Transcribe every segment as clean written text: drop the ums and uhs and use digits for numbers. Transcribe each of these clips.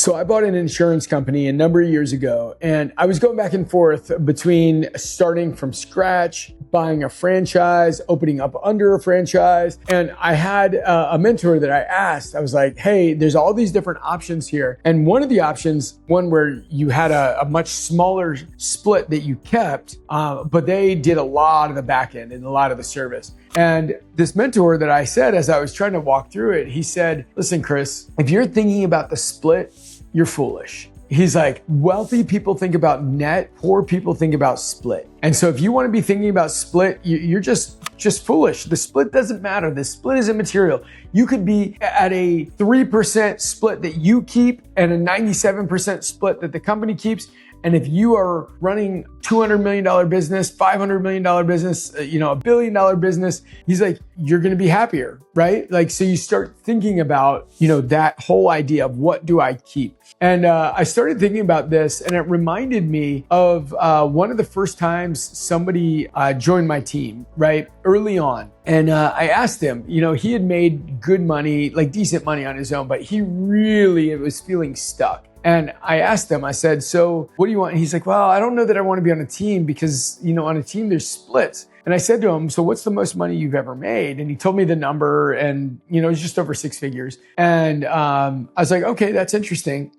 So I bought an insurance company a number of years ago, and I was going back and forth between starting from scratch, buying a franchise, opening up under a franchise. And I had a mentor that I asked, I was like, hey, there's all these different options here. And one of the options, one where you had a much smaller split that you kept, but they did a lot of the back end and a lot of the service. And this mentor that I said, as I was trying to walk through it, he said, listen, Chris, if you're thinking about the split, you're foolish. He's like, wealthy people think about net, poor people think about split. And so if you want to be thinking about split, you're just foolish. The split doesn't matter. The split is immaterial. You could be at a 3% split that you keep and a 97% split that the company keeps. And if you are running $200 million business, $500 million business, $1 billion business, he's like, you're going to be happier, right? Like, so you start thinking about, that whole idea of what do I keep? And I started thinking about this, and it reminded me of one of the first times somebody joined my team, right? Early on. And I asked him, he had made good money, like decent money on his own, but he really was feeling stuck. And I asked him, I said, so what do you want? And he's like, well, I don't know that I want to be on a team because, on a team, there's splits. And I said to him, so what's the most money you've ever made? And he told me the number and, it was just over 6 figures. And I was like, okay, that's interesting.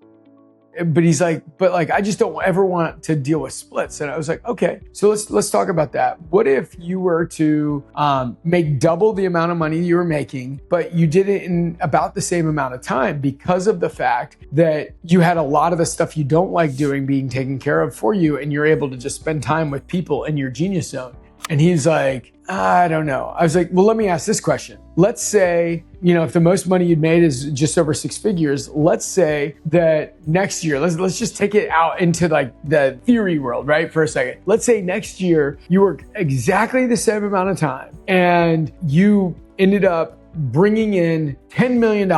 But he's like, I just don't ever want to deal with splits. And I was like, okay, so let's talk about that. What if you were to make double the amount of money you were making, but you did it in about the same amount of time because of the fact that you had a lot of the stuff you don't like doing being taken care of for you, and you're able to just spend time with people in your genius zone? And he's like, I don't know. I was like, well, let me ask this question. Let's say, if the most money you'd made is just over 6 figures, let's say that next year, let's just take it out into like the theory world, right? For a second. Let's say next year you work exactly the same amount of time and you ended up bringing in $10 million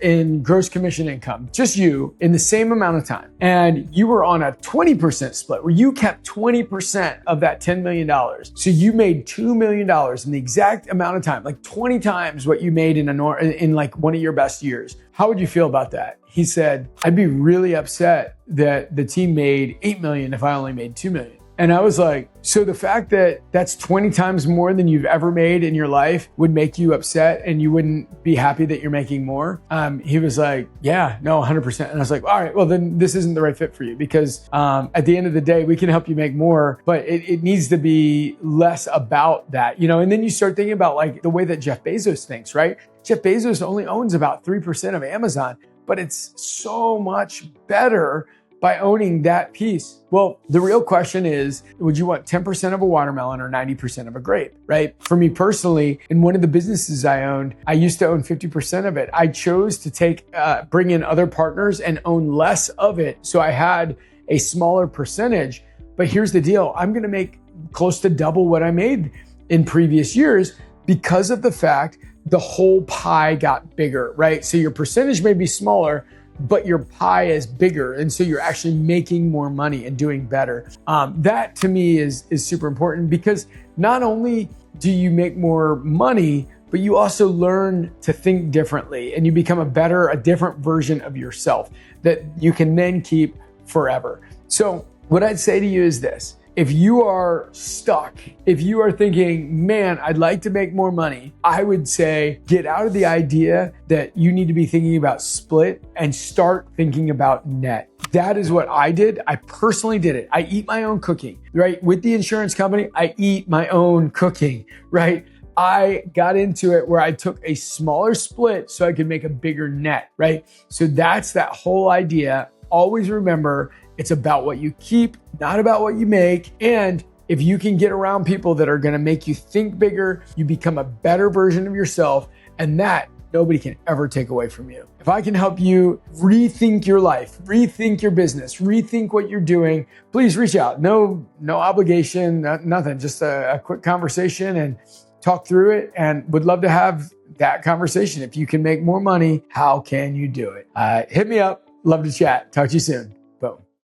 in gross commission income, just you, in the same amount of time. And you were on a 20% split where you kept 20% of that $10 million. So you made $2 million in the exact amount of time, like 20 times what you made in like one of your best years. How would you feel about that? He said, I'd be really upset that the team made 8 million if I only made 2 million. And I was like, so the fact that that's 20 times more than you've ever made in your life would make you upset and you wouldn't be happy that you're making more? He was like, yeah, no, 100%. And I was like, all right, well, then this isn't the right fit for you because at the end of the day, we can help you make more, but it needs to be less about that, And then you start thinking about like the way that Jeff Bezos thinks, right? Jeff Bezos only owns about 3% of Amazon, but it's so much better by owning that piece. Well, the real question is, would you want 10% of a watermelon or 90% of a grape, right? For me personally, in one of the businesses I owned, I used to own 50% of it. I chose to bring in other partners and own less of it. So I had a smaller percentage. But here's the deal. I'm going to make close to double what I made in previous years because of the fact the whole pie got bigger, right? So your percentage may be smaller, but your pie is bigger. And so you're actually making more money and doing better. That to me is super important because not only do you make more money, but you also learn to think differently and you become a different version of yourself that you can then keep forever. So what I'd say to you is this. If you are stuck, if you are thinking, man, I'd like to make more money, I would say get out of the idea that you need to be thinking about split and start thinking about net. That is what I did. I personally did it. I eat my own cooking, right? With the insurance company, I eat my own cooking, right? I got into it where I took a smaller split so I could make a bigger net, right? So that's that whole idea. Always remember, it's about what you keep, not about what you make. And if you can get around people that are going to make you think bigger, you become a better version of yourself. And that nobody can ever take away from you. If I can help you rethink your life, rethink your business, rethink what you're doing, please reach out. No obligation, nothing, just a quick conversation and talk through it. And would love to have that conversation. If you can make more money, how can you do it? Hit me up. Love to chat. Talk to you soon.